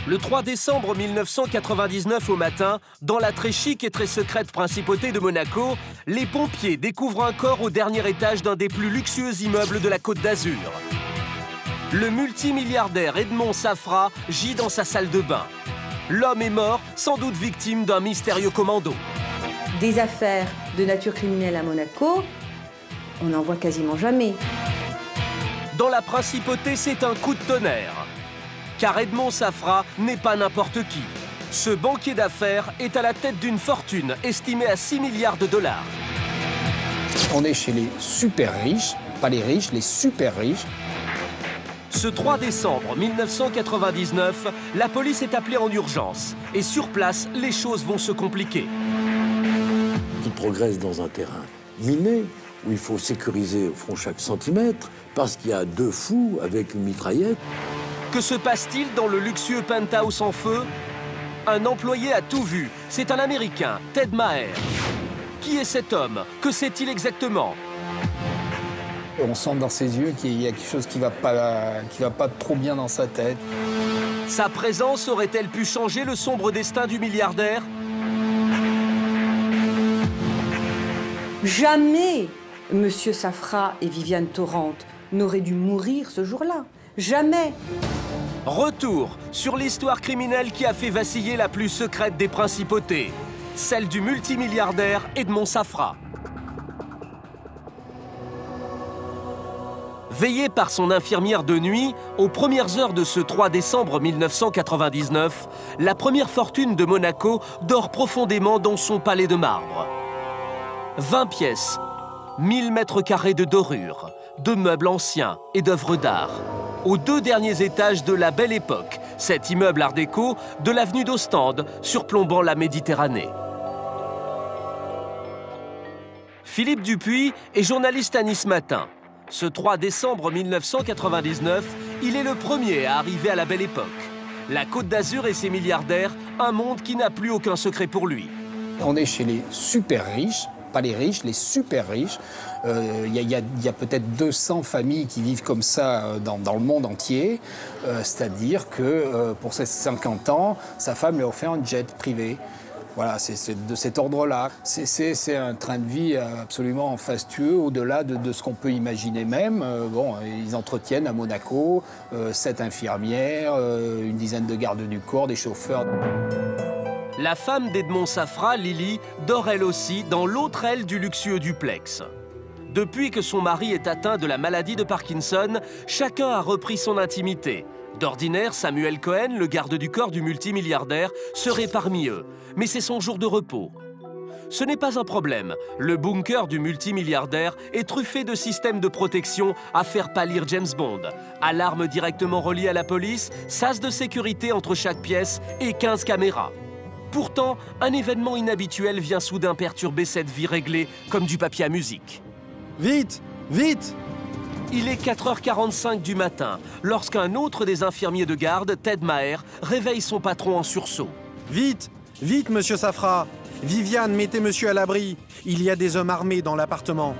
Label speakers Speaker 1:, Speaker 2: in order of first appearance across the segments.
Speaker 1: Le 3 décembre 1999 au matin, dans la très chic et très secrète principauté de Monaco, les pompiers découvrent un corps au dernier étage d'un des plus luxueux immeubles de la Côte d'Azur. Le multimilliardaire Edmond Safra gît dans sa salle de bain. L'homme est mort, sans doute victime d'un mystérieux commando.
Speaker 2: Des affaires de nature criminelle à Monaco, on n'en voit quasiment jamais.
Speaker 1: Dans la principauté, c'est un coup de tonnerre. Car Edmond Safra n'est pas n'importe qui. Ce banquier d'affaires est à la tête d'une fortune estimée à 6 milliards de dollars.
Speaker 3: On est chez les super riches, pas les riches, les super riches.
Speaker 1: Ce 3 décembre 1999, la police est appelée en urgence. Et sur place, les choses vont se compliquer.
Speaker 4: Qui progresse dans un terrain miné, où il faut sécuriser au fond chaque centimètre, parce qu'il y a deux fous avec une mitraillette.
Speaker 1: Que se passe-t-il dans le luxueux penthouse en feu? Un employé a tout vu. C'est un Américain, Ted Maher. Qui est cet homme? Que sait-il exactement?
Speaker 3: On sent dans ses yeux qu'il y a quelque chose qui va pas trop bien dans sa tête.
Speaker 1: Sa présence aurait-elle pu changer le sombre destin du milliardaire?
Speaker 2: Jamais Monsieur Safra et Viviane Torrent n'auraient dû mourir ce jour-là. Jamais.
Speaker 1: Retour sur l'histoire criminelle qui a fait vaciller la plus secrète des principautés, celle du multimilliardaire Edmond Safra. Veillé par son infirmière de nuit, aux premières heures de ce 3 décembre 1999, la première fortune de Monaco dort profondément dans son palais de marbre. 20 pièces, 1000 mètres carrés de dorures, de meubles anciens et d'œuvres d'art. Aux 2 derniers étages de la Belle Époque, cet immeuble art déco de l'avenue d'Ostende, surplombant la Méditerranée. Philippe Dupuis est journaliste à Nice Matin. Ce 3 décembre 1999, il est le premier à arriver à la Belle Époque. La Côte d'Azur et ses milliardaires, un monde qui n'a plus aucun secret pour lui.
Speaker 3: On est chez les super riches, pas les riches, les super riches. Il y a peut-être 200 familles qui vivent comme ça dans le monde entier. C'est-à-dire que pour ses 50 ans, sa femme lui a offert un jet privé. Voilà, c'est de cet ordre-là. C'est un train de vie absolument fastueux, au-delà de ce qu'on peut imaginer même. Bon, ils entretiennent à Monaco 7 infirmières, une dizaine de gardes du corps, des chauffeurs.
Speaker 1: La femme d'Edmond Safra, Lily, dort elle aussi dans l'autre aile du luxueux duplex. Depuis que son mari est atteint de la maladie de Parkinson, chacun a repris son intimité. D'ordinaire, Samuel Cohen, le garde du corps du multimilliardaire, serait parmi eux. Mais c'est son jour de repos. Ce n'est pas un problème. Le bunker du multimilliardaire est truffé de systèmes de protection à faire pâlir James Bond. Alarmes directement reliées à la police, sas de sécurité entre chaque pièce et 15 caméras. Pourtant, un événement inhabituel vient soudain perturber cette vie réglée comme du papier à musique.
Speaker 5: Vite! Vite!
Speaker 1: Il est 4h45 du matin, lorsqu'un autre des infirmiers de garde, Ted Maher, réveille son patron en sursaut.
Speaker 5: Vite! Vite, monsieur Safra! Viviane, mettez monsieur à l'abri. Il y a des hommes armés dans l'appartement.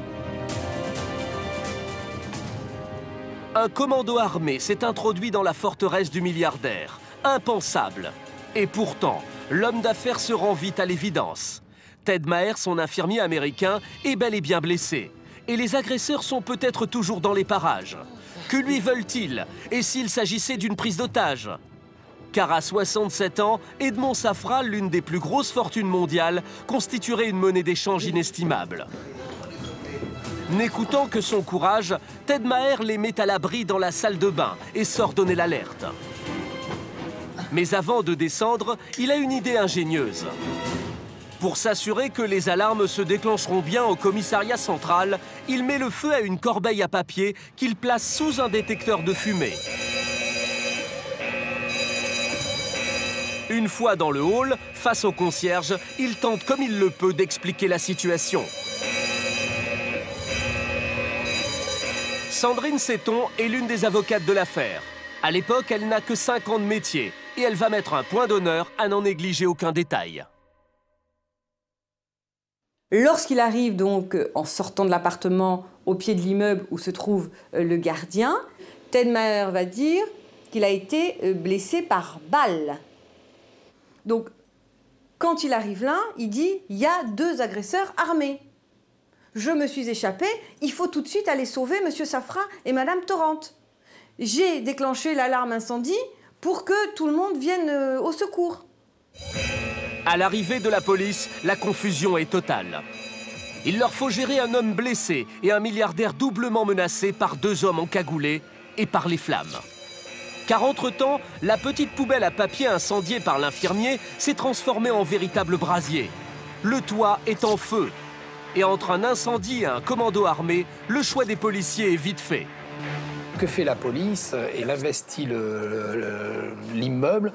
Speaker 1: Un commando armé s'est introduit dans la forteresse du milliardaire. Impensable. Et pourtant, l'homme d'affaires se rend vite à l'évidence. Ted Maher, son infirmier américain, est bel et bien blessé. Et les agresseurs sont peut-être toujours dans les parages. Que lui veulent-ils? Et s'il s'agissait d'une prise d'otage? Car à 67 ans, Edmond Safra, l'une des plus grosses fortunes mondiales, constituerait une monnaie d'échange inestimable. N'écoutant que son courage, Ted Maher les met à l'abri dans la salle de bain et sort donner l'alerte. Mais avant de descendre, il a une idée ingénieuse. Pour s'assurer que les alarmes se déclencheront bien au commissariat central, il met le feu à une corbeille à papier qu'il place sous un détecteur de fumée. Une fois dans le hall, face au concierge, il tente comme il le peut d'expliquer la situation. Sandrine Seton est l'une des avocates de l'affaire. À l'époque, elle n'a que 5 ans de métier et elle va mettre un point d'honneur à n'en négliger aucun détail.
Speaker 2: Lorsqu'il arrive donc en sortant de l'appartement au pied de l'immeuble où se trouve le gardien, Ted Maher va dire qu'il a été blessé par balle. Donc, quand il arrive là, il dit « il y a 2 agresseurs armés. Je me suis échappé, il faut tout de suite aller sauver M. Safra et Mme Torrente. J'ai déclenché l'alarme incendie pour que tout le monde vienne au secours. »
Speaker 1: À l'arrivée de la police, la confusion est totale. Il leur faut gérer un homme blessé et un milliardaire doublement menacé par 2 hommes encagoulés et par les flammes. Car entre-temps, la petite poubelle à papier incendiée par l'infirmier s'est transformée en véritable brasier. Le toit est en feu. Et entre un incendie et un commando armé, le choix des policiers est vite fait.
Speaker 3: Que fait la police? Elle investit l'immeuble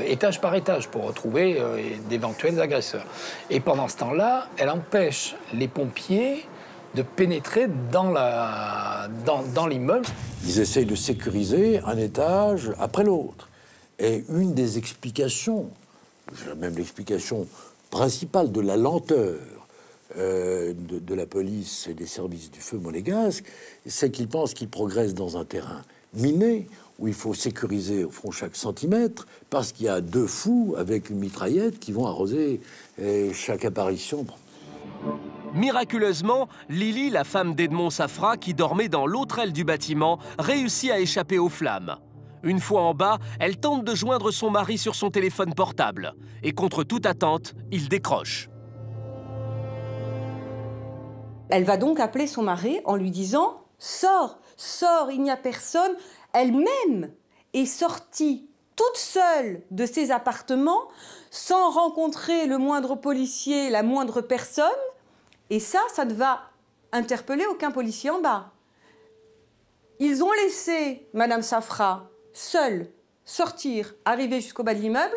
Speaker 3: étage par étage pour retrouver d'éventuels agresseurs. Et pendant ce temps-là, elle empêche les pompiers de pénétrer dans l'immeuble.
Speaker 4: Ils essayent de sécuriser un étage après l'autre. Et une des explications, même l'explication principale de la lenteur de la police et des services du feu monégasque, c'est qu'ils pensent qu'ils progressent dans un terrain miné, où il faut sécuriser au fond chaque centimètre, parce qu'il y a 2 fous avec une mitraillette qui vont arroser chaque apparition.
Speaker 1: Miraculeusement, Lily, la femme d'Edmond Safra, qui dormait dans l'autre aile du bâtiment, réussit à échapper aux flammes. Une fois en bas, elle tente de joindre son mari sur son téléphone portable. Et contre toute attente, il décroche.
Speaker 2: Elle va donc appeler son mari en lui disant « Sors, sors, il n'y a personne ». Elle-même est sortie toute seule de ses appartements sans rencontrer le moindre policier, la moindre personne. Et ça ne va interpeller aucun policier en bas. Ils ont laissé Madame Safra seule sortir, arriver jusqu'au bas de l'immeuble,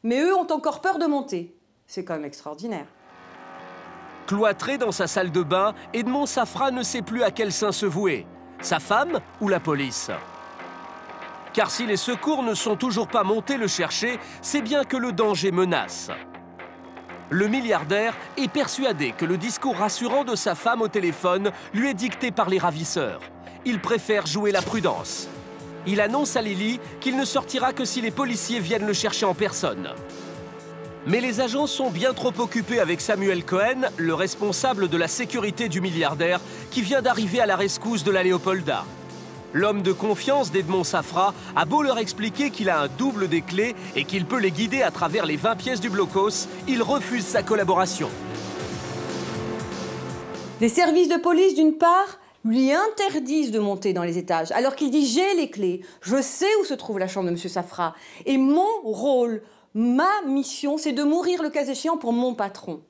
Speaker 2: mais eux ont encore peur de monter. C'est quand même extraordinaire.
Speaker 1: Cloîtré dans sa salle de bain, Edmond Safra ne sait plus à quel saint se vouer, sa femme ou la police. Car si les secours ne sont toujours pas montés le chercher, c'est bien que le danger menace. Le milliardaire est persuadé que le discours rassurant de sa femme au téléphone lui est dicté par les ravisseurs. Il préfère jouer la prudence. Il annonce à Lily qu'il ne sortira que si les policiers viennent le chercher en personne. Mais les agents sont bien trop occupés avec Samuel Cohen, le responsable de la sécurité du milliardaire, qui vient d'arriver à la rescousse de la Léopolda. L'homme de confiance d'Edmond Safra a beau leur expliquer qu'il a un double des clés et qu'il peut les guider à travers les 20 pièces du blocos, il refuse sa collaboration.
Speaker 2: Les services de police, d'une part, lui interdisent de monter dans les étages, alors qu'il dit « j'ai les clés, je sais où se trouve la chambre de M. Safra, et mon rôle, ma mission, c'est de mourir le cas échéant pour mon patron ».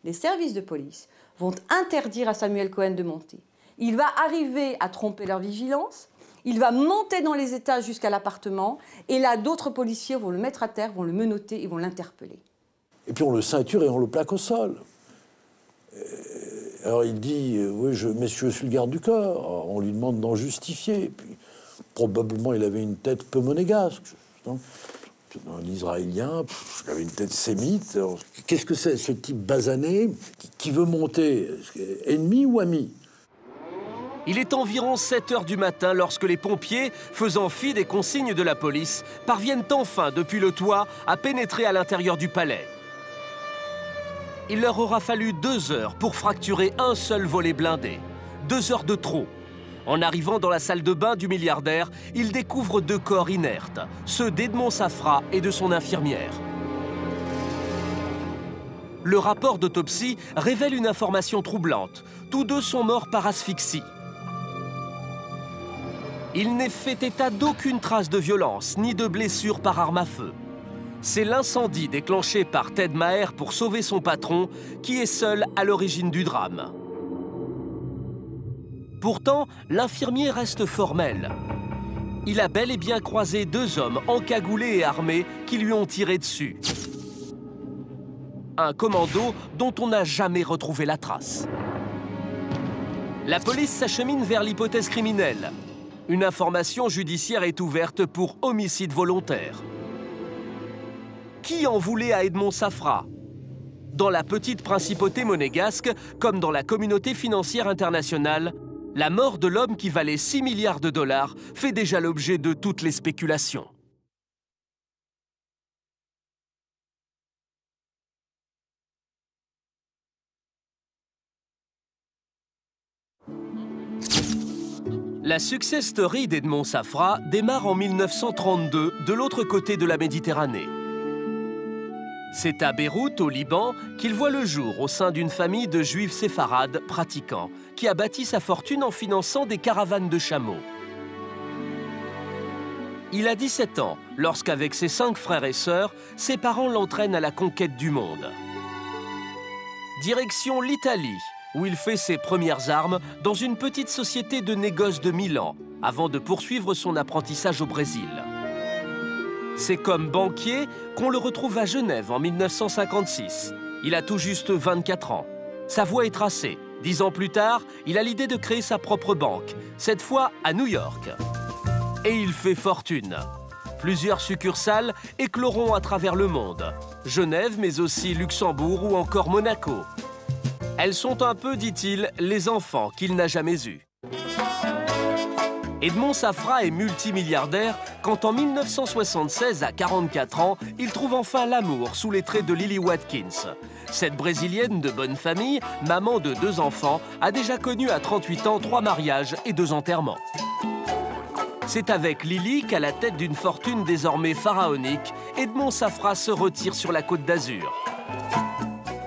Speaker 2: Les services de police vont interdire à Samuel Cohen de monter. Il va arriver à tromper leur vigilance, il va monter dans les étages jusqu'à l'appartement, et là, d'autres policiers vont le mettre à terre, vont le menotter et vont l'interpeller.
Speaker 4: Et puis on le ceinture et on le plaque au sol. Alors il dit « oui, messieurs, je suis le garde du corps ». Alors, on lui demande d'en justifier. Et puis, probablement, il avait une tête peu monégasque. Un Israélien, il avait une tête sémite. Qu'est-ce que c'est, ce type basané qui veut monter? Ennemi ou ami?
Speaker 1: Il est environ 7 h du matin lorsque les pompiers, faisant fi des consignes de la police, parviennent enfin, depuis le toit, à pénétrer à l'intérieur du palais. Il leur aura fallu 2 heures pour fracturer un seul volet blindé. 2 heures de trop. En arrivant dans la salle de bain du milliardaire, ils découvrent 2 corps inertes, ceux d'Edmond Safra et de son infirmière. Le rapport d'autopsie révèle une information troublante. Tous 2 sont morts par asphyxie. Il n'est fait état d'aucune trace de violence, ni de blessure par arme à feu. C'est l'incendie déclenché par Ted Maher pour sauver son patron qui est seul à l'origine du drame. Pourtant, l'infirmier reste formel. Il a bel et bien croisé 2 hommes encagoulés et armés qui lui ont tiré dessus. Un commando dont on n'a jamais retrouvé la trace. La police s'achemine vers l'hypothèse criminelle. Une information judiciaire est ouverte pour homicide volontaire. Qui en voulait à Edmond Safra? Dans la petite principauté monégasque, comme dans la communauté financière internationale, La mort de l'homme qui valait 6 milliards de dollars fait déjà l'objet de toutes les spéculations. La success story d'Edmond Safra démarre en 1932 de l'autre côté de la Méditerranée. C'est à Beyrouth, au Liban, qu'il voit le jour au sein d'une famille de juifs séfarades pratiquants, qui a bâti sa fortune en finançant des caravanes de chameaux. Il a 17 ans lorsqu'avec ses 5 frères et sœurs, ses parents l'entraînent à la conquête du monde. Direction l'Italie, où il fait ses premières armes dans une petite société de négoce de Milan, avant de poursuivre son apprentissage au Brésil. C'est comme banquier qu'on le retrouve à Genève en 1956. Il a tout juste 24 ans. Sa voie est tracée. 10 ans plus tard, il a l'idée de créer sa propre banque, cette fois à New York. Et il fait fortune. Plusieurs succursales écloront à travers le monde. Genève, mais aussi Luxembourg ou encore Monaco. Elles sont un peu, dit-il, les enfants qu'il n'a jamais eus. Edmond Safra est multimilliardaire quand en 1976, à 44 ans, il trouve enfin l'amour sous les traits de Lily Watkins. Cette Brésilienne de bonne famille, maman de 2 enfants, a déjà connu à 38 ans 3 mariages et 2 enterrements. C'est avec Lily qu'à la tête d'une fortune désormais pharaonique, Edmond Safra se retire sur la Côte d'Azur.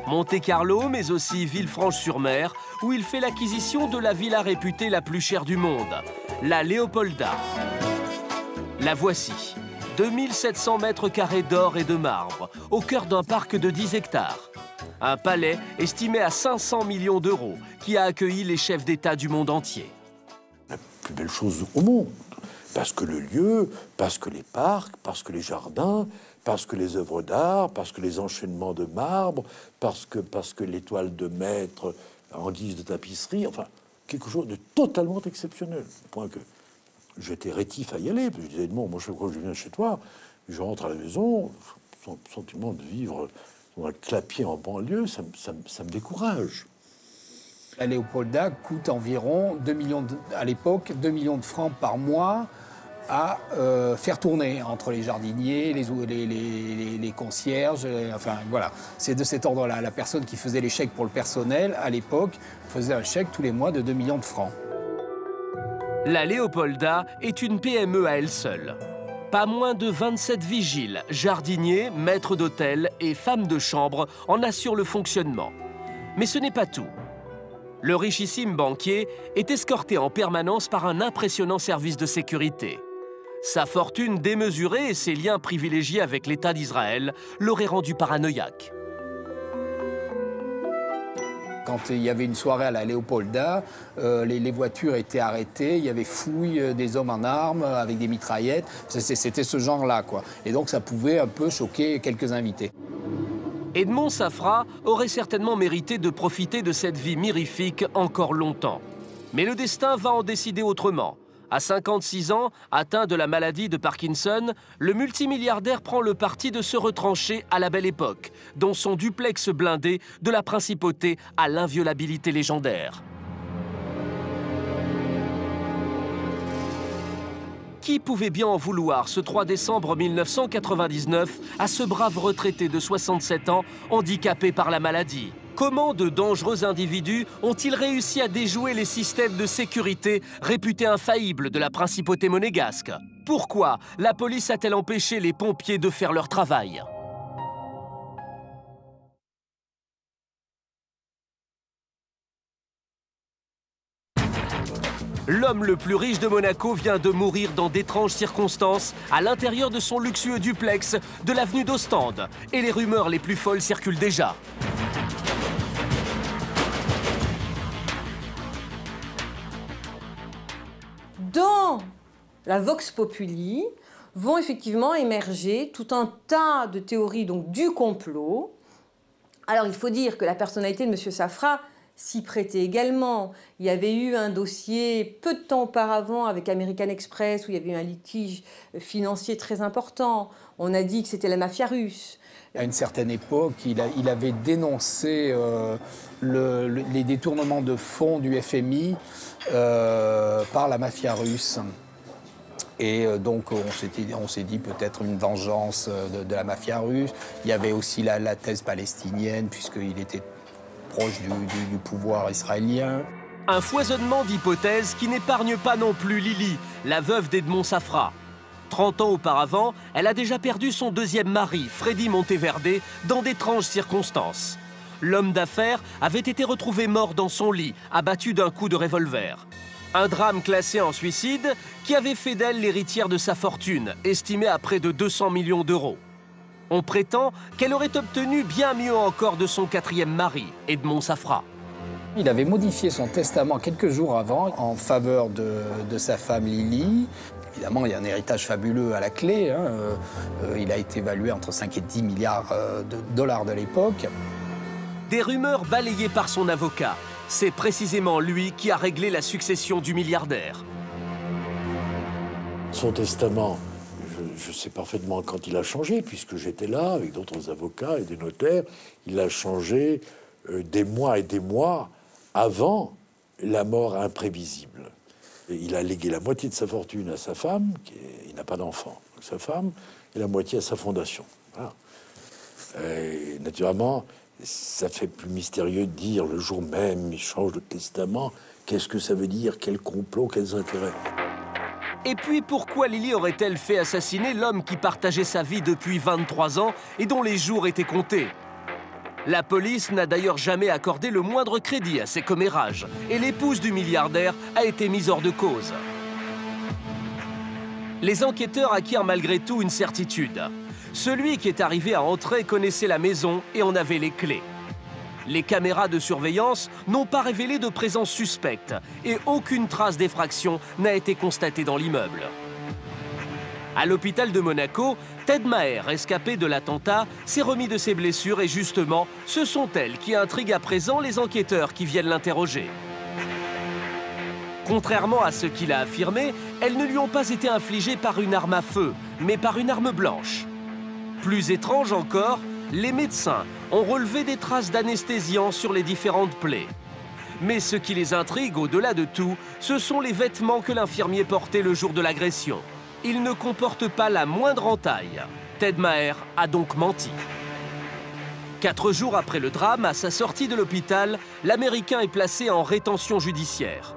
Speaker 1: Monte-Carlo, mais aussi Villefranche-sur-Mer, où il fait l'acquisition de la villa réputée la plus chère du monde, la Leopolda. La voici, 2700 mètres carrés d'or et de marbre, au cœur d'un parc de 10 hectares. Un palais estimé à 500 millions d'euros, qui a accueilli les chefs d'État du monde entier.
Speaker 4: La plus belle chose au monde, parce que le lieu, parce que les parcs, parce que les jardins, parce que les œuvres d'art, parce que les enchaînements de marbre, parce que l'étoile de maître en guise de tapisserie, enfin, quelque chose de totalement exceptionnel. Au point que j'étais rétif à y aller, parce que je disais, bon, moi, chaque fois que je viens chez toi, je rentre à la maison, son sentiment de vivre dans un clapier en banlieue, ça me décourage.
Speaker 3: La Léopolda coûte environ 2 millions à l'époque, 2 millions de francs par mois à faire tourner entre les jardiniers, les concierges, enfin voilà. C'est de cet ordre-là. La personne qui faisait les chèques pour le personnel, à l'époque, faisait un chèque tous les mois de 2 millions de francs.
Speaker 1: La Léopolda est une PME à elle seule. Pas moins de 27 vigiles, jardiniers, maîtres d'hôtel et femmes de chambre en assurent le fonctionnement. Mais ce n'est pas tout. Le richissime banquier est escorté en permanence par un impressionnant service de sécurité. Sa fortune démesurée et ses liens privilégiés avec l'État d'Israël l'auraient rendu paranoïaque.
Speaker 3: Quand il y avait une soirée à la Léopolda, les voitures étaient arrêtées, il y avait fouilles des hommes en armes avec des mitraillettes. C'était ce genre-là, quoi. Et donc ça pouvait un peu choquer quelques invités.
Speaker 1: Edmond Safra aurait certainement mérité de profiter de cette vie mirifique encore longtemps. Mais le destin va en décider autrement. À 56 ans, atteint de la maladie de Parkinson, le multimilliardaire prend le parti de se retrancher à la belle époque, dans son duplex blindé de la principauté à l'inviolabilité légendaire. Qui pouvait bien en vouloir ce 3 décembre 1999 à ce brave retraité de 67 ans, handicapé par la maladie? Comment de dangereux individus ont-ils réussi à déjouer les systèmes de sécurité réputés infaillibles de la principauté monégasque? Pourquoi la police a-t-elle empêché les pompiers de faire leur travail? L'homme le plus riche de Monaco vient de mourir dans d'étranges circonstances à l'intérieur de son luxueux duplex de l'avenue d'Ostende. Et les rumeurs les plus folles circulent déjà.
Speaker 2: Dans la Vox Populi vont effectivement émerger tout un tas de théories donc, du complot. Alors il faut dire que la personnalité de M. Safra, s'y prêtait également. Il y avait eu un dossier peu de temps auparavant avec American Express où il y avait eu un litige financier très important. On a dit que c'était la mafia russe.
Speaker 3: À une certaine époque, il avait dénoncé les détournements de fonds du FMI par la mafia russe. Et donc on s'est dit peut-être une vengeance de la mafia russe. Il y avait aussi la thèse palestinienne, puisqu'il était proche du pouvoir israélien.
Speaker 1: Un foisonnement d'hypothèses qui n'épargne pas non plus Lili, la veuve d'Edmond Safra. 30 ans auparavant, elle a déjà perdu son deuxième mari, Freddy Monteverde, dans d'étranges circonstances. L'homme d'affaires avait été retrouvé mort dans son lit, abattu d'un coup de revolver. Un drame classé en suicide qui avait fait d'elle l'héritière de sa fortune, estimée à près de 200 millions d'euros. On prétend qu'elle aurait obtenu bien mieux encore de son quatrième mari, Edmond Safra.
Speaker 3: Il avait modifié son testament quelques jours avant en faveur de sa femme Lili. Évidemment, il y a un héritage fabuleux à la clé. Il a été évalué entre 5 et 10 milliards de dollars de l'époque.
Speaker 1: Des rumeurs balayées par son avocat. C'est précisément lui qui a réglé la succession du milliardaire.
Speaker 4: Son testament, je sais parfaitement quand il a changé, puisque j'étais là avec d'autres avocats et des notaires. Il a changé des mois et des mois avant la mort imprévisible. Et il a légué la moitié de sa fortune à sa femme, il n'a pas d'enfant, sa femme, et la moitié à sa fondation. Voilà. Et naturellement, ça fait plus mystérieux de dire le jour même, il change de testament. Qu'est-ce que ça veut dire? Quel complot? Quels intérêts?
Speaker 1: Et puis pourquoi Lili aurait-elle fait assassiner l'homme qui partageait sa vie depuis 23 ans et dont les jours étaient comptés? La police n'a d'ailleurs jamais accordé le moindre crédit à ces commérages et l'épouse du milliardaire a été mise hors de cause. Les enquêteurs acquièrent malgré tout une certitude. Celui qui est arrivé à entrer connaissait la maison et en avait les clés. Les caméras de surveillance n'ont pas révélé de présence suspecte et aucune trace d'effraction n'a été constatée dans l'immeuble. À l'hôpital de Monaco, Ted Maher, rescapé de l'attentat, s'est remis de ses blessures et justement, ce sont elles qui intriguent à présent les enquêteurs qui viennent l'interroger. Contrairement à ce qu'il a affirmé, elles ne lui ont pas été infligées par une arme à feu, mais par une arme blanche. Plus étrange encore, les médecins ont relevé des traces d'anesthésiants sur les différentes plaies. Mais ce qui les intrigue au-delà de tout, ce sont les vêtements que l'infirmier portait le jour de l'agression. Ils ne comportent pas la moindre entaille. Ted Maher a donc menti. 4 jours après le drame, à sa sortie de l'hôpital, l'Américain est placé en rétention judiciaire.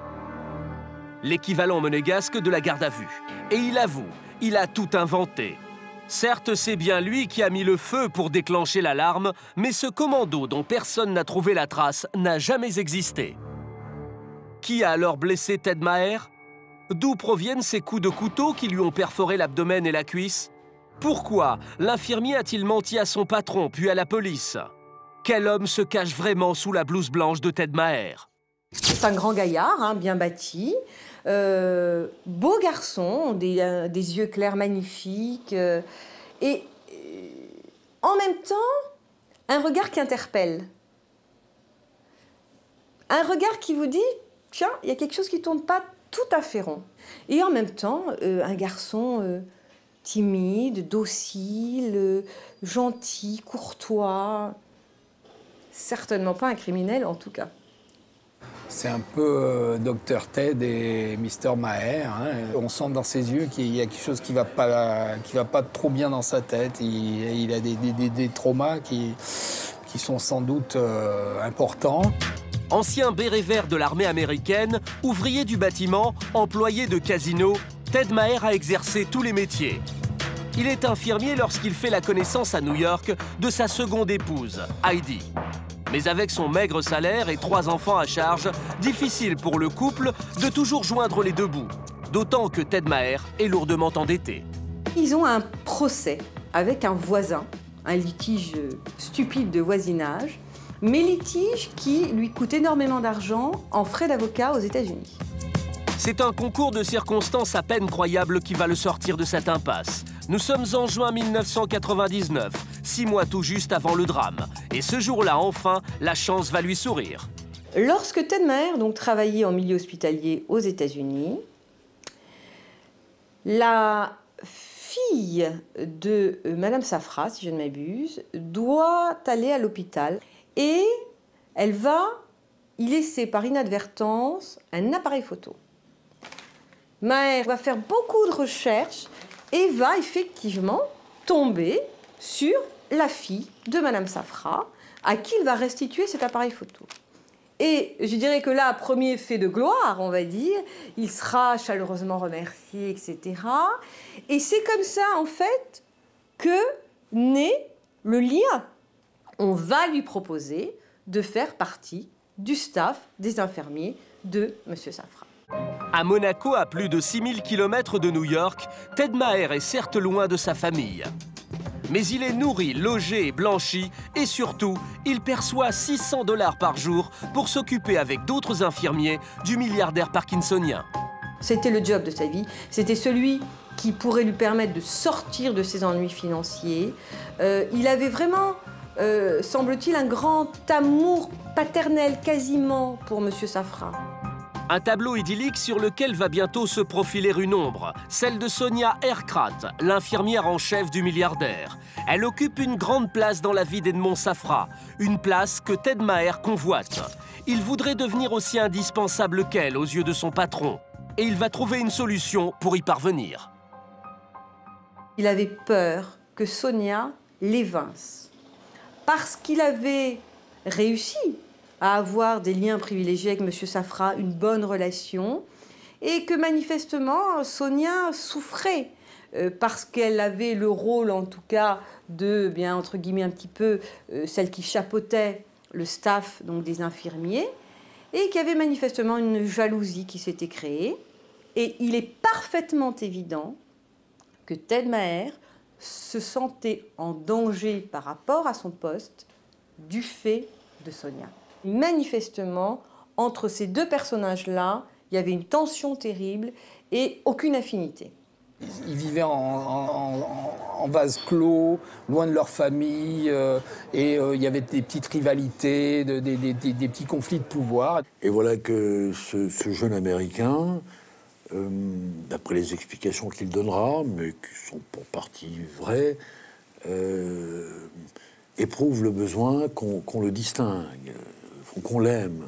Speaker 1: L'équivalent monégasque de la garde à vue. Et il avoue, il a tout inventé. Certes, c'est bien lui qui a mis le feu pour déclencher l'alarme, mais ce commando dont personne n'a trouvé la trace n'a jamais existé. Qui a alors blessé Ted Maher? D'où proviennent ces coups de couteau qui lui ont perforé l'abdomen et la cuisse? Pourquoi l'infirmier a-t-il menti à son patron puis à la police? Quel homme se cache vraiment sous la blouse blanche de Ted Maher?
Speaker 2: C'est un grand gaillard, bien bâti, beau garçon, des yeux clairs magnifiques, et en même temps, un regard qui interpelle. Un regard qui vous dit, tiens, il y a quelque chose qui ne tourne pas tout à fait rond. Et en même temps, un garçon timide, docile, gentil, courtois. Certainement pas un criminel, en tout cas.
Speaker 3: C'est un peu Dr Ted et Mr Maher. On sent dans ses yeux qu'il y a quelque chose qui va pas trop bien dans sa tête. Il a des traumas qui sont sans doute importants.
Speaker 1: Ancien béret vert de l'armée américaine, ouvrier du bâtiment, employé de casino, Ted Maher a exercé tous les métiers. Il est infirmier lorsqu'il fait la connaissance à New York de sa seconde épouse, Heidi. Mais avec son maigre salaire et 3 enfants à charge, difficile pour le couple de toujours joindre les deux bouts. D'autant que Ted Maher est lourdement endetté.
Speaker 2: Ils ont un procès avec un voisin, un litige stupide de voisinage, mais litige qui lui coûte énormément d'argent en frais d'avocat aux États-Unis.
Speaker 1: C'est un concours de circonstances à peine croyable qui va le sortir de cette impasse. Nous sommes en juin 1999, 6 mois tout juste avant le drame. Et ce jour-là, enfin, la chance va lui sourire.
Speaker 2: Lorsque Ted Maher donc, travaillait en milieu hospitalier aux États-Unis, la fille de Madame Safra, si je ne m'abuse, doit aller à l'hôpital et elle va y laisser par inadvertance un appareil photo. Maher va faire beaucoup de recherches et va effectivement tomber sur la fille de Madame Safra, à qui il va restituer cet appareil photo. Et je dirais que là, premier effet de gloire, on va dire, il sera chaleureusement remercié, etc. Et c'est comme ça, en fait, que naît le lien. On va lui proposer de faire partie du staff des infirmiers de M. Safra.
Speaker 1: À Monaco, à plus de 6000 km de New York, Ted Maher est certes loin de sa famille. Mais il est nourri, logé et blanchi, et surtout, il perçoit 600 $ par jour pour s'occuper avec d'autres infirmiers du milliardaire parkinsonien.
Speaker 2: C'était le job de sa vie, c'était celui qui pourrait lui permettre de sortir de ses ennuis financiers. Il avait vraiment, semble-t-il, un grand amour paternel quasiment pour M. Safra.
Speaker 1: Un tableau idyllique sur lequel va bientôt se profiler une ombre, celle de Sonia Erkrat, l'infirmière en chef du milliardaire. Elle occupe une grande place dans la vie d'Edmond Safra, une place que Ted Maher convoite. Il voudrait devenir aussi indispensable qu'elle aux yeux de son patron, et il va trouver une solution pour y parvenir.
Speaker 2: Il avait peur que Sonia l'évince, parce qu'il avait réussi à avoir des liens privilégiés avec M. Safra, une bonne relation, et que manifestement Sonia souffrait parce qu'elle avait le rôle, en tout cas, de, bien entre guillemets, un petit peu celle qui chapeautait le staff donc, des infirmiers, et qu'il y avait manifestement une jalousie qui s'était créée. Et il est parfaitement évident que Ted Maher se sentait en danger par rapport à son poste du fait de Sonia. Manifestement, entre ces deux personnages-là, il y avait une tension terrible et aucune affinité.
Speaker 3: Ils vivaient en vase clos, loin de leur famille, et il y avait des petites rivalités, des petits conflits de pouvoir.
Speaker 4: Et voilà que ce jeune Américain, d'après les explications qu'il donnera, mais qui sont pour partie vraies, éprouve le besoin qu'on le distingue, qu'on l'aime.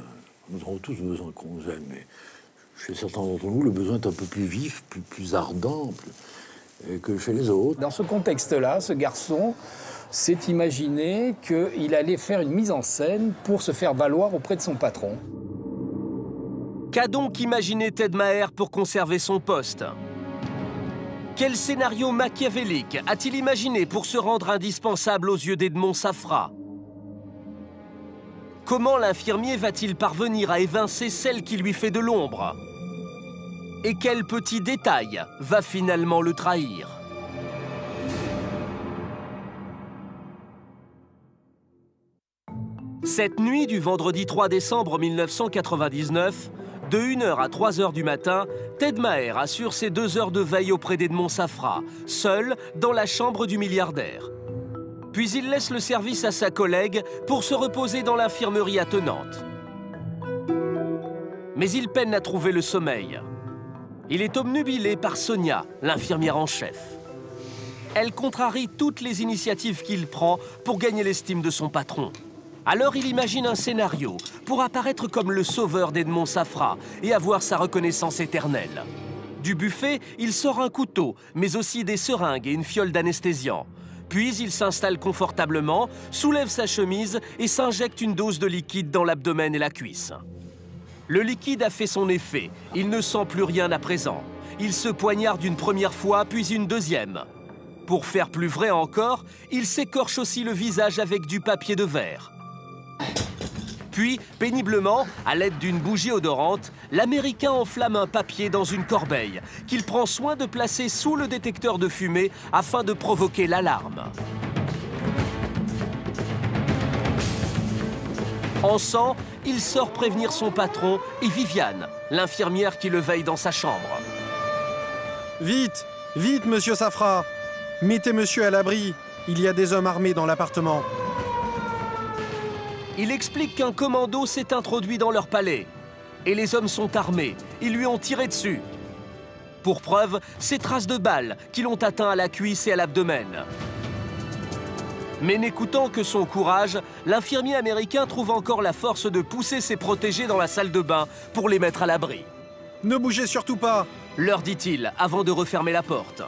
Speaker 4: Nous avons tous besoin qu'on nous aime, mais chez certains d'entre nous, le besoin est un peu plus vif, plus ardent que chez les autres.
Speaker 3: Dans ce contexte-là, ce garçon s'est imaginé qu'il allait faire une mise en scène pour se faire valoir auprès de son patron.
Speaker 1: Qu'a donc imaginé Ted Maher pour conserver son poste? Quel scénario machiavélique a-t-il imaginé pour se rendre indispensable aux yeux d'Edmond Safra? Comment l'infirmier va-t-il parvenir à évincer celle qui lui fait de l'ombre? Et quel petit détail va finalement le trahir? Cette nuit du vendredi 3 décembre 1999, de 1h à 3h du matin, Ted Maher assure ses 2 heures de veille auprès d'Edmond Safra, seul dans la chambre du milliardaire. Puis il laisse le service à sa collègue pour se reposer dans l'infirmerie attenante. Mais il peine à trouver le sommeil. Il est obnubilé par Sonia, l'infirmière en chef. Elle contrarie toutes les initiatives qu'il prend pour gagner l'estime de son patron. Alors il imagine un scénario pour apparaître comme le sauveur d'Edmond Safra et avoir sa reconnaissance éternelle. Du buffet, il sort un couteau, mais aussi des seringues et une fiole d'anesthésiant. Puis il s'installe confortablement, soulève sa chemise et s'injecte une dose de liquide dans l'abdomen et la cuisse. Le liquide a fait son effet. Il ne sent plus rien à présent. Il se poignarde une première fois, puis une deuxième. Pour faire plus vrai encore, il s'écorche aussi le visage avec du papier de verre. Puis, péniblement, à l'aide d'une bougie odorante, l'Américain enflamme un papier dans une corbeille qu'il prend soin de placer sous le détecteur de fumée afin de provoquer l'alarme. En sang, il sort prévenir son patron et Viviane, l'infirmière qui le veille dans sa chambre.
Speaker 5: Vite, vite, monsieur Safra. Mettez monsieur à l'abri. Il y a des hommes armés dans l'appartement.
Speaker 1: Il explique qu'un commando s'est introduit dans leur palais. Et les hommes sont armés. Ils lui ont tiré dessus. Pour preuve, ces traces de balles qui l'ont atteint à la cuisse et à l'abdomen. Mais n'écoutant que son courage, l'infirmier américain trouve encore la force de pousser ses protégés dans la salle de bain pour les mettre à l'abri.
Speaker 5: Ne bougez surtout pas.
Speaker 1: Leur dit-il avant de refermer la porte.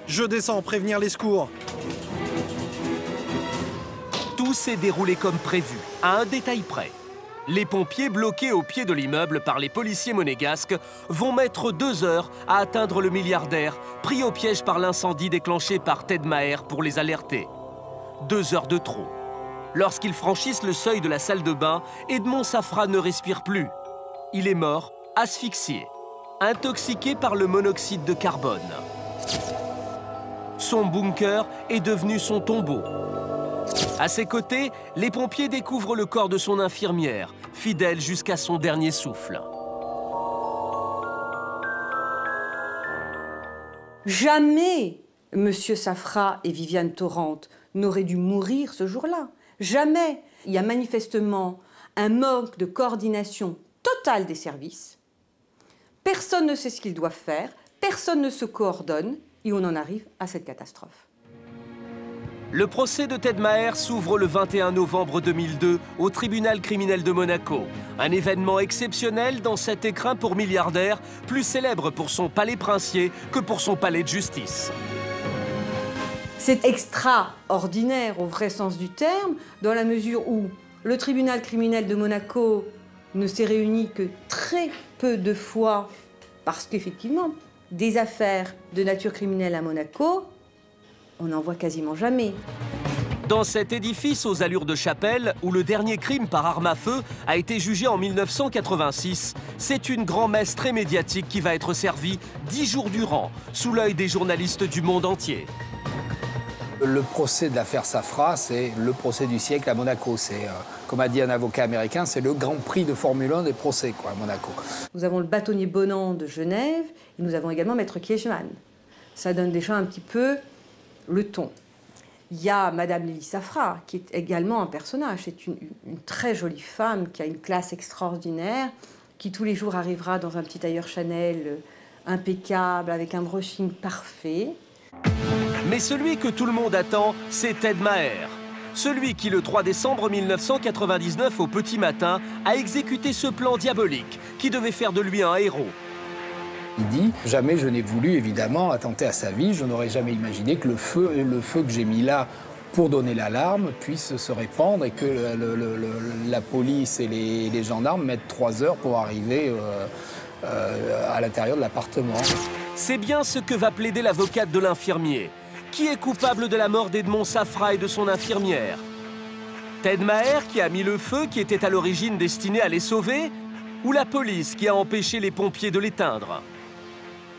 Speaker 5: Je descends prévenir les secours.
Speaker 1: Tout s'est déroulé comme prévu, à un détail près. Les pompiers, bloqués au pied de l'immeuble par les policiers monégasques, vont mettre 2 heures à atteindre le milliardaire, pris au piège par l'incendie déclenché par Ted Maher pour les alerter. 2 heures de trop. Lorsqu'ils franchissent le seuil de la salle de bain, Edmond Safra ne respire plus. Il est mort, asphyxié, intoxiqué par le monoxyde de carbone. Son bunker est devenu son tombeau. À ses côtés, les pompiers découvrent le corps de son infirmière, fidèle jusqu'à son dernier souffle.
Speaker 2: Jamais Monsieur Safra et Viviane Torrent n'auraient dû mourir ce jour-là. Jamais. Il y a manifestement un manque de coordination totale des services. Personne ne sait ce qu'ils doivent faire, personne ne se coordonne et on en arrive à cette catastrophe.
Speaker 1: Le procès de Ted Maher s'ouvre le 21 novembre 2002 au tribunal criminel de Monaco. Un événement exceptionnel dans cet écrin pour milliardaire, plus célèbre pour son palais princier que pour son palais de justice.
Speaker 2: C'est extraordinaire au vrai sens du terme, dans la mesure où le tribunal criminel de Monaco ne s'est réuni que très peu de fois, parce qu'effectivement, des affaires de nature criminelle à Monaco, on n'en voit quasiment jamais.
Speaker 1: Dans cet édifice aux allures de chapelle, où le dernier crime par arme à feu a été jugé en 1986, c'est une grand-messe très médiatique qui va être servie 10 jours durant, sous l'œil des journalistes du monde entier.
Speaker 3: Le procès de l'affaire Safra, c'est le procès du siècle à Monaco. C'est, comme a dit un avocat américain, c'est le grand prix de Formule 1 des procès, quoi, à Monaco.
Speaker 2: Nous avons le bâtonnier Bonan de Genève, et nous avons également Maître Kiechman. Ça donne déjà un petit peu le ton. Il y a Madame Lily Safra, qui est également un personnage. C'est une très jolie femme qui a une classe extraordinaire, qui tous les jours arrivera dans un petit tailleur Chanel impeccable, avec un brushing parfait.
Speaker 1: Mais celui que tout le monde attend, c'est Ted Maher. Celui qui, le 3 décembre 1999, au petit matin, a exécuté ce plan diabolique qui devait faire de lui un héros.
Speaker 3: Il dit « Jamais je n'ai voulu, évidemment, attenter à sa vie. Je n'aurais jamais imaginé que le feu que j'ai mis là pour donner l'alarme puisse se répandre et que la police et les gendarmes mettent 3 heures pour arriver à l'intérieur de l'appartement. »
Speaker 1: C'est bien ce que va plaider l'avocate de l'infirmier. Qui est coupable de la mort d'Edmond Safra et de son infirmière? Ted Maher qui a mis le feu qui était à l'origine destiné à les sauver? Ou la police qui a empêché les pompiers de l'éteindre?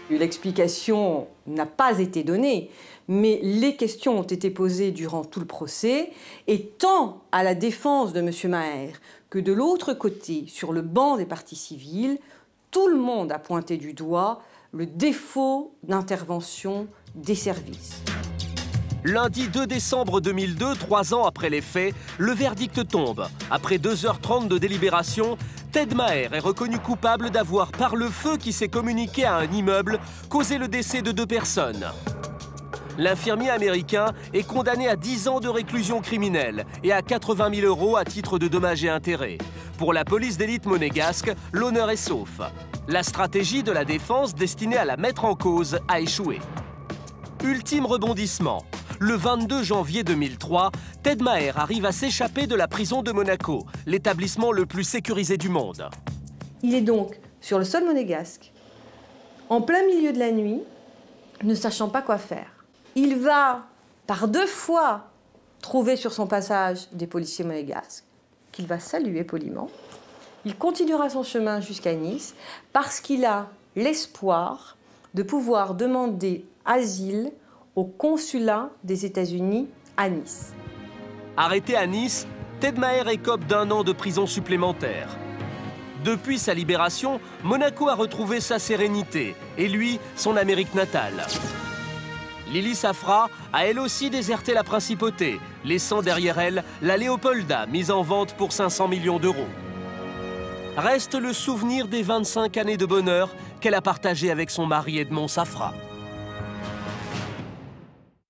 Speaker 2: L'explication n'a pas été donnée, mais les questions ont été posées durant tout le procès, et tant à la défense de M. Maher que de l'autre côté, sur le banc des parties civiles, tout le monde a pointé du doigt le défaut d'intervention des services.
Speaker 1: Lundi 2 décembre 2002, 3 ans après les faits, le verdict tombe. Après 2h30 de délibération, Ted Maher est reconnu coupable d'avoir, par le feu qui s'est communiqué à un immeuble, causé le décès de 2 personnes. L'infirmier américain est condamné à 10 ans de réclusion criminelle et à 80 000 € à titre de dommages et intérêts. Pour la police d'élite monégasque, l'honneur est sauf. La stratégie de la défense destinée à la mettre en cause a échoué. Ultime rebondissement. Le 22 janvier 2003, Ted Maher arrive à s'échapper de la prison de Monaco, l'établissement le plus sécurisé du monde.
Speaker 2: Il est donc sur le sol monégasque, en plein milieu de la nuit, ne sachant pas quoi faire. Il va, par 2 fois, trouver sur son passage des policiers monégasques, qu'il va saluer poliment. Il continuera son chemin jusqu'à Nice, parce qu'il a l'espoir de pouvoir demander asile au consulat des États-Unis à Nice.
Speaker 1: Arrêté à Nice, Ted Maher écope d'1 an de prison supplémentaire. Depuis sa libération, Monaco a retrouvé sa sérénité et lui, son Amérique natale. Lily Safra a elle aussi déserté la principauté, laissant derrière elle la Léopolda, mise en vente pour 500 millions d'euros. Reste le souvenir des 25 années de bonheur qu'elle a partagées avec son mari Edmond Safra.